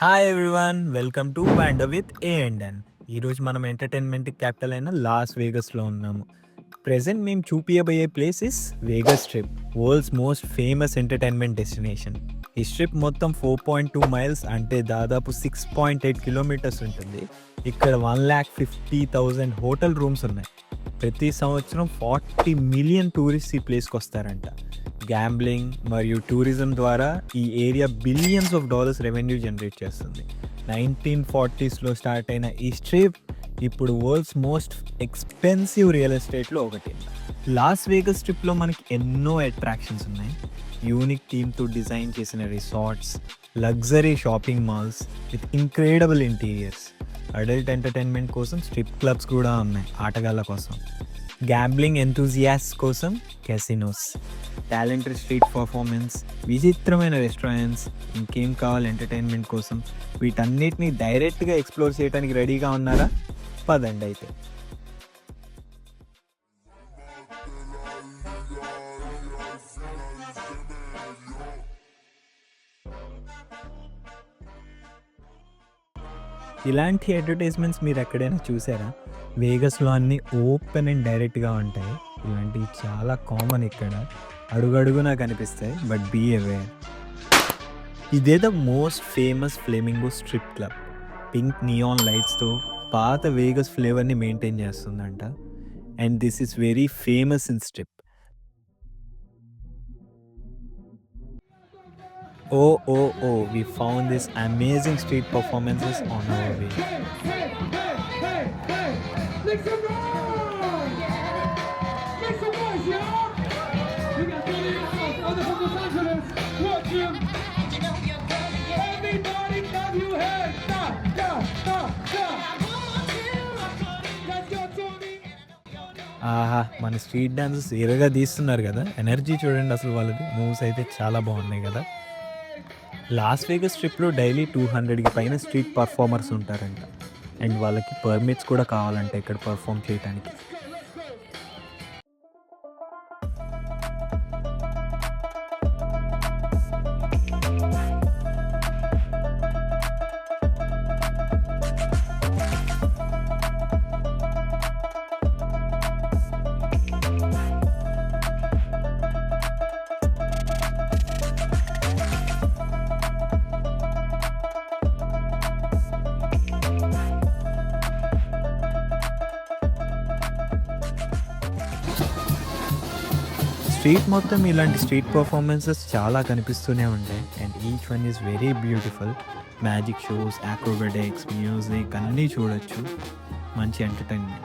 Hi everyone, welcome to wander with A&N. ఈరోజు మనం entertainment capital అయిన లాస్ వేగస్లో ఉన్నాము. ప్రెజెంట్ మేము చూపించబోయే place is Vegas Strip, world's most famous entertainment destination. ఈ స్ట్రిప్ మొత్తం 4.2 మైల్స్ అంటే దాదాపు 6.8 కిలోమీటర్స్ ఉంటుంది. ఇక్కడ 1,50,000 హోటల్ రూమ్స్ ఉన్నాయి. ప్రతి సంవత్సరం 40 మిలియన్ టూరిస్ట్ ఈ ప్లేస్కి వస్తారంట. గ్యాంబ్లింగ్ మరియు టూరిజం ద్వారా ఈ area billions of dollars revenue generate చేస్తుంది. 1940స్లో స్టార్ట్ అయిన ఈ స్ట్రిప్ ఇప్పుడు వరల్డ్స్ మోస్ట్ ఎక్స్పెన్సివ్ రియల్ ఎస్టేట్లో ఒకటి. లాస్ వేగస్ స్ట్రిప్లో మనకి ఎన్నో అట్రాక్షన్స్ ఉన్నాయి. యూనిక్ థీమ్తో డిజైన్ చేసిన resorts, luxury shopping malls with incredible interiors, adult entertainment కోసం స్ట్రిప్ క్లబ్స్ కూడా ఉన్నాయి ఆటగాళ్ళ కోసం, గ్యాంబ్లింగ్ ఎంతూజియాస్ట్ కోసం కెసినోస్, టాలెంటెడ్ స్ట్రీట్ పర్ఫార్మెన్స్, విచిత్రమైన రెస్టారెంట్స్, ఇంకేం కావాలి ఎంటర్టైన్మెంట్ కోసం. వీటన్నిటిని డైరెక్ట్గా ఎక్స్ప్లోర్ చేయడానికి రెడీగా ఉన్నారా? పదండి అయితే. ఇలాంటి అడ్వర్టైజ్మెంట్స్ మీరు ఎక్కడైనా చూసారా? వేగస్లో అన్నీ ఓపెన్ అండ్ డైరెక్ట్గా ఉంటాయి. ఇలాంటివి చాలా కామన్ ఇక్కడ, అడుగడుగునా కనిపిస్తాయి. బట్ బీ అవేర్, ఇదే the most famous flamingo strip club. Pink neon లైట్స్తో పాత వేగస్ ఫ్లేవర్ని మెయింటైన్ చేస్తుందంట. And this is very famous in strip. Oh, we found these amazing street performances on our way. Make some noise! Make some noise, y'all! We got Billy House, other from Los Angeles. What, Jim? Everybody clap your hands! Stop! Let's go, Tony! ఆహా, మన street dances ఎరగా తీస్తున్నారు కదా. Energy చూడండి అసలు వాళ్ళది. Moves అయితే చాలా బాగున్నాయి కదా. లాస్ వేగస్ స్ట్రిప్లో డైలీ 200కి పైన స్ట్రీట్ పర్ఫార్మర్స్ ఉంటారంట. అండ్ వాళ్ళకి పర్మిట్స్ కూడా కావాలంటే ఇక్కడ పర్ఫామ్ చేయడానికి. స్ట్రీట్ మొత్తం ఇలాంటి స్ట్రీట్ పర్ఫార్మెన్సెస్ చాలా కనిపిస్తూనే ఉంటాయి. And each one is very beautiful. Magic shows, acrobatics, music అన్నీ చూడొచ్చు. మంచి ఎంటర్టైన్మెంట్.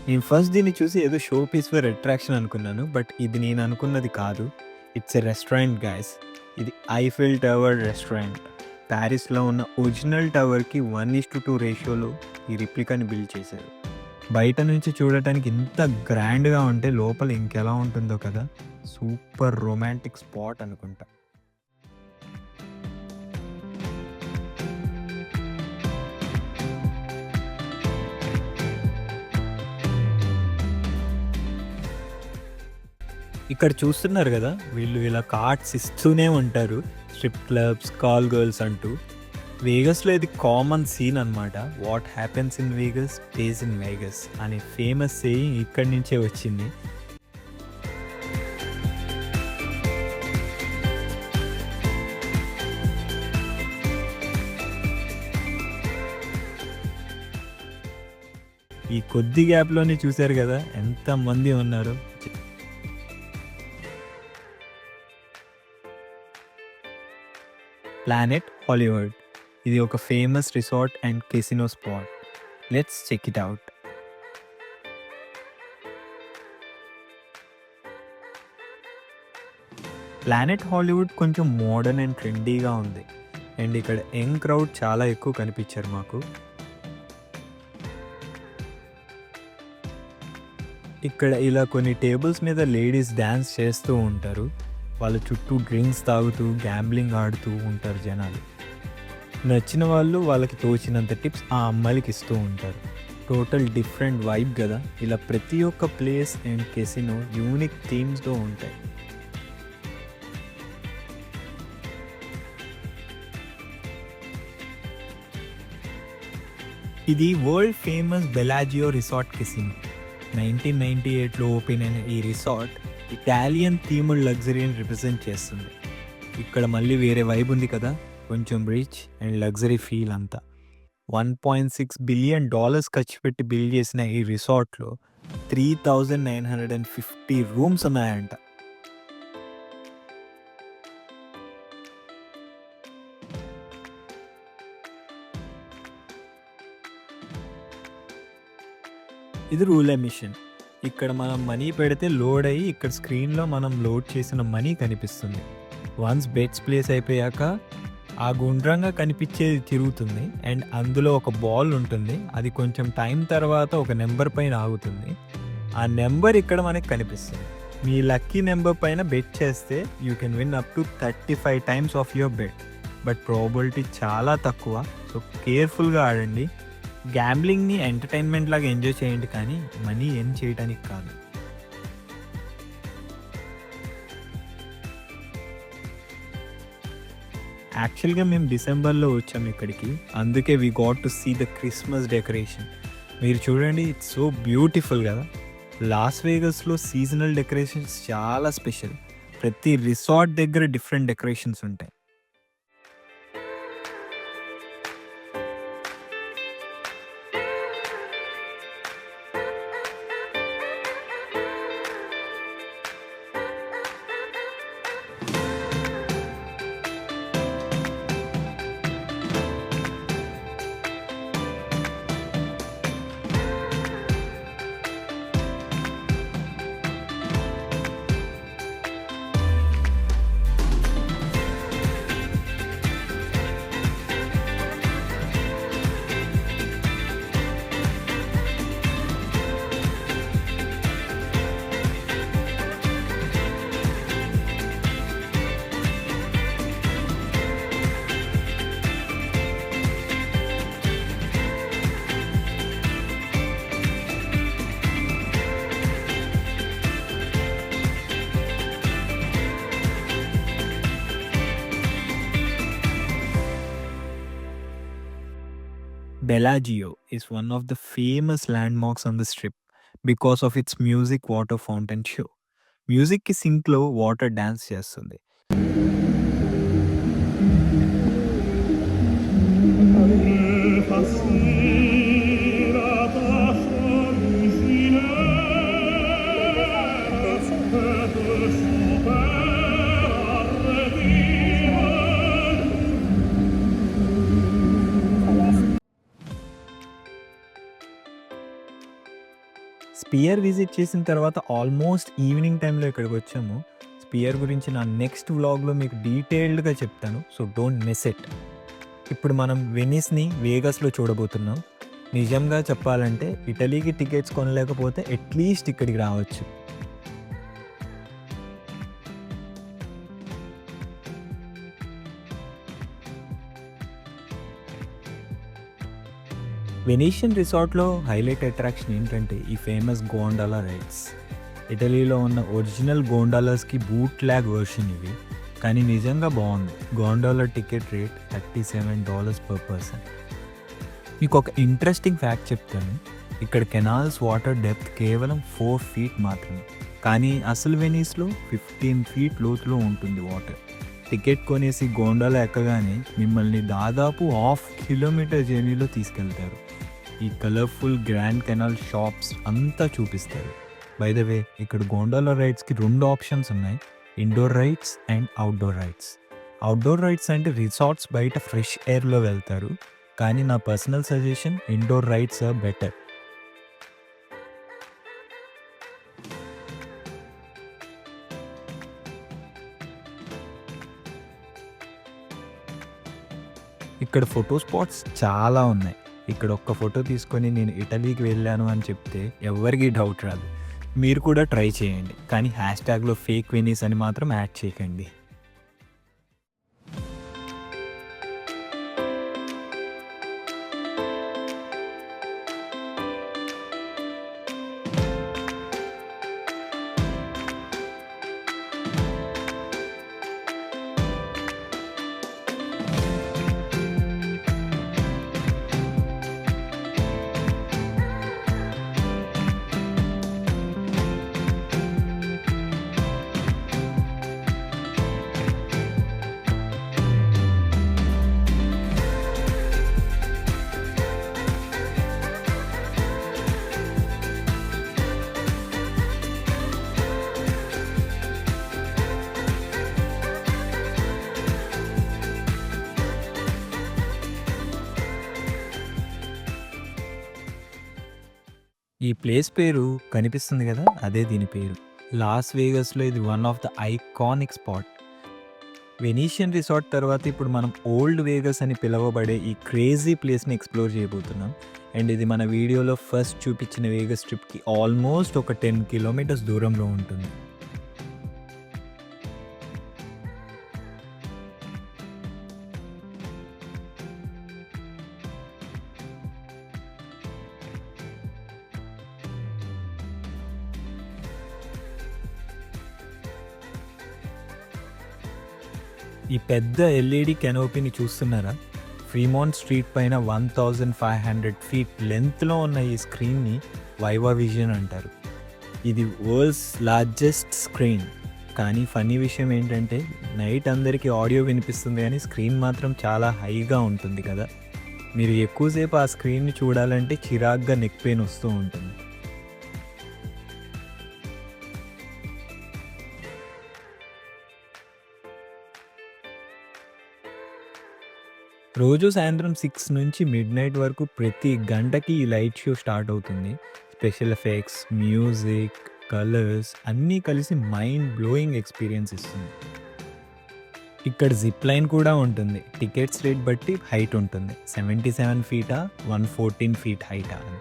నేను ఫస్ట్ దీన్ని చూసి ఏదో షో పీస్ ఫర్ అట్రాక్షన్ అనుకున్నాను. బట్ ఇది నేను అనుకున్నది కాదు. It's a restaurant guys. ఇది ఐఫిల్ టవర్ రెస్టారెంట్. ప్యారిస్లో ఉన్న ఒరిజినల్ టవర్కి 1:2 రేషియోలో ఈ రిప్లికాని బిల్డ్ చేశారు. బయట నుంచి చూడటానికి ఇంత గ్రాండ్గా ఉంటే లోపల ఇంకెలా ఉంటుందో కదా. సూపర్ రొమాంటిక్ స్పాట్ అనుకుంటా. ఇక్కడ చూస్తున్నారు కదా, వీళ్ళు ఇలా కార్డ్స్ ఇస్తూనే ఉంటారు. స్ట్రిప్ క్లబ్స్, కాల్ గర్ల్స్ అంటూ. వేగస్లో ఇది కామన్ సీన్ అనమాట. What happens in Vegas stays in Vegas అనే ఫేమస్ సేయింగ్ ఇక్కడి నుంచే వచ్చింది. ఈ కొద్ది గ్యాప్లోనే చూశారు కదా ఎంతమంది ఉన్నారు. ప్లానెట్ హాలీవుడ్ ఇది ఒక famous resort and casino spot. Let's check it out. Planet Hollywood కొంచెం మోడర్న్ అండ్ ట్రెండీగా ఉంది. అండ్ ఇక్కడ యంగ్ క్రౌడ్ చాలా ఎక్కువ కనిపించారు మాకు. ఇక్కడ ఇలా కొన్ని టేబుల్స్ మీద లేడీస్ డ్యాన్స్ చేస్తూ ఉంటారు. వాళ్ళ చుట్టూ డ్రింక్స్ తాగుతూ గ్యాంబ్లింగ్ ఆడుతూ ఉంటారు జనాలు. నచ్చిన వాళ్ళు వాళ్ళకి తోచినంత టిప్స్ ఆ అమ్మాయిలకి ఇస్తూ ఉంటారు. టోటల్ డిఫరెంట్ వైబ్ కదా. ఇలా ప్రతి ఒక్క ప్లేస్ అండ్ కెసినో యూనిక్ థీమ్స్తో ఉంటాయి. ఇది world famous Bellagio resort casino. 1998లో ఓపెన్ అయిన ఈ రిసార్ట్ ఇటాలియన్ థీమ్డ్ లగ్జరీని రిప్రజెంట్ చేస్తుంది. ఇక్కడ మళ్ళీ వేరే వైబ్ ఉంది కదా, కొంచెం రిచ్ అండ్ లగ్జరీ ఫీల్ అంతా. $1.6 బిలియన్ ఖర్చు పెట్టి బిల్డ్ చేసిన ఈ రిసార్ట్లో 3,950 రూమ్స్ ఉన్నాయంట. ఇది రూల్ ఎమిషన్. ఇక్కడ మనం మనీ పెడితే లోడ్ అయ్యి ఇక్కడ స్క్రీన్లో మనం లోడ్ చేసిన మనీ కనిపిస్తుంది. వన్స్ బెట్స్ ప్లేస్ అయిపోయాక ఆ గుండ్రంగా కనిపించేది తిరుగుతుంది అండ్ అందులో ఒక బాల్ ఉంటుంది. అది కొంచెం టైం తర్వాత ఒక నెంబర్ పైన ఆగుతుంది. ఆ నెంబర్ ఇక్కడ మనకి కనిపిస్తుంది. మీ లక్కీ నెంబర్ పైన బెట్ చేస్తే you can win up to 35 times of your bet. But probability చాలా తక్కువ, సో కేర్ఫుల్గా ఆడండి. గ్యాంబ్లింగ్ని ఎంటర్టైన్మెంట్ లాగా ఎంజాయ్ చేయండి, కానీ మనీ ఎర్న్ చేయడానికి కాదు. యాక్చువల్గా మేము డిసెంబర్లో వచ్చాము ఇక్కడికి, అందుకే we got to see the Christmas decoration. మీరు చూడండి, ఇట్స్ సో బ్యూటిఫుల్ కదా. లాస్ వేగస్లో సీజనల్ డెకరేషన్స్ చాలా స్పెషల్. ప్రతి రిసార్ట్ దగ్గర డిఫరెంట్ డెకరేషన్స్ ఉంటాయి. Bellagio is one of the famous landmarks on the strip because of its music water fountain show. మ్యూజిక్కి సింక్లో వాటర్ డ్యాన్స్ చేస్తుంది. స్పియర్ విజిట్ చేసిన తర్వాత ఆల్మోస్ట్ ఈవినింగ్ టైంలో ఇక్కడికి వచ్చాము. స్పియర్ గురించి నా నెక్స్ట్ వ్లాగ్లో మీకు డీటెయిల్డ్గా చెప్తాను, సో డోంట్ మిస్ ఇట్. ఇప్పుడు మనం వెనిస్ని వేగస్లో చూడబోతున్నాం. నిజంగా చెప్పాలంటే ఇటలీకి టికెట్స్ కొనలేకపోతే అట్లీస్ట్ ఇక్కడికి రావచ్చు. వెనీషియన్ రిసార్ట్లో హైలైట్ అట్రాక్షన్ ఏంటంటే ఈ ఫేమస్ గోండాలా రైడ్స్. ఇటలీలో ఉన్న ఒరిజినల్ గోండాలర్స్కి బూట్ ల్యాగ్ వర్షన్ ఇవి, కానీ నిజంగా బాగుంది. గోండాలర్ టికెట్ రేట్ $37 per person. మీకు ఒక ఇంట్రెస్టింగ్ ఫ్యాక్ట్ చెప్తాను. ఇక్కడ కెనాల్స్ వాటర్ డెప్త్ కేవలం 4 feet మాత్రమే, కానీ అసలు వెనీస్లో 15 feet లోతులో ఉంటుంది వాటర్. టికెట్ కొనేసి గోండాలో ఎక్కగానే మిమ్మల్ని దాదాపు 1/2 kilometer జర్నీలో తీసుకెళ్తారు. ఈ కలర్ఫుల్ గ్రాండ్ కెనాల్ షాప్స్ అంతా చూపిస్తారు. బై ద వే, ఇక్కడ గోండాలో రైడ్స్కి 2 ఆప్షన్స్ ఉన్నాయి, indoor rides and outdoor rides. Outdoor rides అంటే రిసార్ట్స్ బయట ఫ్రెష్ ఎయిర్లో వెళ్తారు, కానీ నా personal suggestion indoor rides are better. ఇక్కడ ఫోటో స్పాట్స్ చాలా ఉన్నాయి. ఇక్కడ ఒక్క ఫోటో తీసుకొని నేను ఇటలీకి వెళ్ళాను అని చెప్తే ఎవరికి డౌట్ రాదు. మీరు కూడా ట్రై చేయండి, కానీ హ్యాష్ట్యాగ్లో ఫేక్ వెనీస్ అని మాత్రం యాడ్ చేయకండి. ఈ ప్లేస్ పేరు కనిపిస్తుంది గదా! అదే దీని పేరు. లాస్ వేగస్‌లో ఇది one of the iconic spot. Venetian resort తర్వాత ఇప్పుడు మనం ఓల్డ్ వేగస్ అని పిలువబడే ఈ క్రేజీ ప్లేస్‌ని ఎక్స్‌ప్లోర్ చేయబోతున్నాం. అండ్ ఇది మన వీడియోలో ఫస్ట్ చూపించిన వేగస్ ట్రిప్‌కి ఆల్మోస్ట్ ఒక 10 కిలోమీటర్స్ దూరంలో ఉంటుంది. ఈ పెద్ద ఎల్ఈడి కెనోపీని చూస్తున్నారా? ఫ్రీమాంట్ స్ట్రీట్ పైన 1500 ఫీట్ లెంగ్త్‌లో ఉన్న ఈ స్క్రీన్‌ని వైవా విజన్ అంటారు. ఇది వరల్డ్స్ లార్జెస్ట్ స్క్రీన్. కానీ ఫన్నీ విషయం ఏంటంటే నైట్ అందరికీ ఆడియో వినిపిస్తుంది కానీ స్క్రీన్ మాత్రం చాలా హైగా ఉంటుంది కదా! మీరు ఎక్కువసేపు ఆ స్క్రీన్‌ని చూడాలంటే చిరాగ్గా నెక్ పెయిన్ వస్తూ ఉంటుంది. రోజు సాయంత్రం 6 నుంచి మిడ్‌నైట్ వరకు ప్రతి గంటకి ఈ లైట్ షో స్టార్ట్ అవుతుంది. స్పెషల్ ఎఫెక్ట్స్, మ్యూజిక్, కలర్స్ అన్నీ కలిసి మైండ్ బ్లోయింగ్ ఎక్స్‌పీరియన్స్ ఇస్తుంది. ఇక్కడ జిప్ లైన్ కూడా ఉంటుంది. టికెట్స్ రేట్ బట్టి హైట్ ఉంటుంది. 77 ఫీటా, 114 ఫీట్ హైటా అని.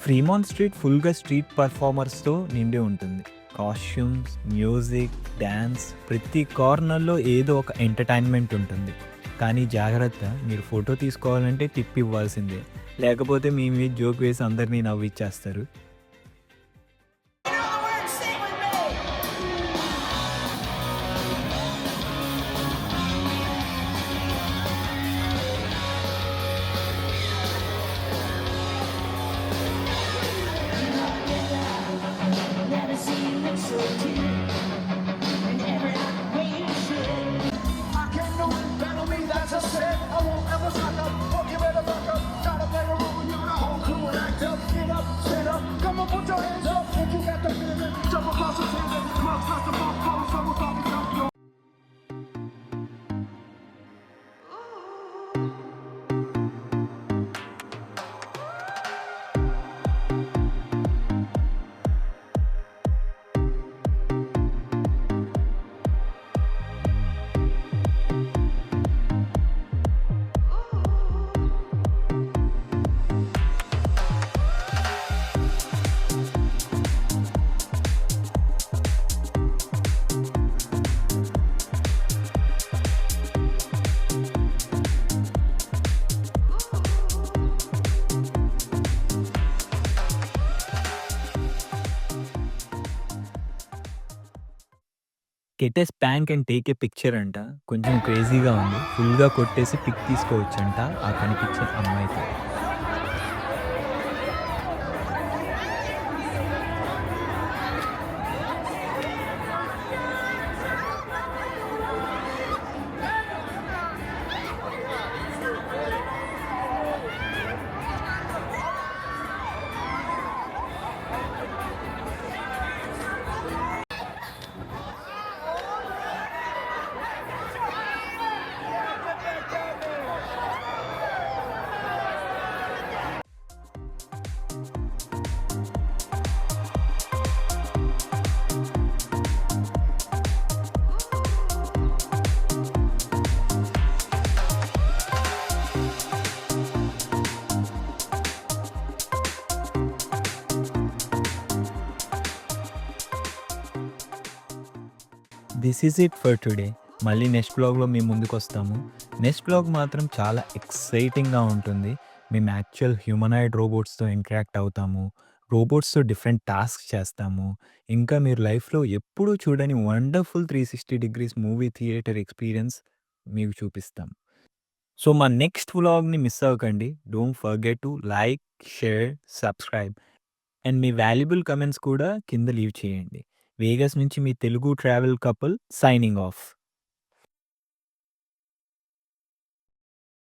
ఫ్రీమాంట్ స్ట్రీట్ ఫుల్‌గా స్ట్రీట్ పర్ఫార్మర్స్‌తో నిండి ఉంటుంది. కాస్ట్యూమ్స్, మ్యూజిక్, డాన్స్ ప్రతి కార్నర్‌లో ఏదో ఒక ఎంటర్‌టైన్‌మెంట్ ఉంటుంది. కానీ జాగ్రత్త, మీరు ఫోటో తీసుకోవాలంటే టిప్ ఇవ్వాల్సిందే. లేకపోతే మీ మీద జోక్ వేసి అందరిని నవ్విచ్చేస్తారు. Never seen you look so cute. And every way you should. I can do it, battle me, that's a sin. I won't ever suck up, fuck you better back up. Try to play a role, you the whole crew and act up. Get up, stand up, come on, put your hands up. If you got the feeling, jump across the table. Club, press the bump, call someone, stop me, jump, yo. Get a spank and take a picture అంట. కొంచెం క్రేజీగా ఉంది. ఫుల్‌గా కొట్టేసి pick తీసుకోవచ్చంట ఆ కనిపించే అమ్మాయితో. This is it for today. మళ్ళీ నెక్స్ట్ వ్లాగ్‌లో మీ ముందుకొస్తాము. నెక్స్ట్ వ్లాగ్ మాత్రం చాలా ఎక్సైటింగ్‌గా ఉంటుంది. మేము యాక్చువల్ హ్యూమనాయిడ్ రోబోట్స్‌తో ఇంటరాక్ట్ అవుతాము. రోబోట్స్‌తో డిఫరెంట్ టాస్క్స్ చేస్తాము. ఇంకా మీరు లైఫ్‌లో ఎప్పుడూ చూడని wonderful 360 degrees movie theatre experience మీకు చూపిస్తాం. సో, మా నెక్స్ట్ వ్లాగ్‌ని మిస్ అవ్వకండి. Don't forget to like, share, subscribe and మీ వాల్యుబుల్ కామెంట్స్ కూడా కింద లీవ్ చేయండి. వేగస్ నుంచి మీ Telugu travel couple signing of.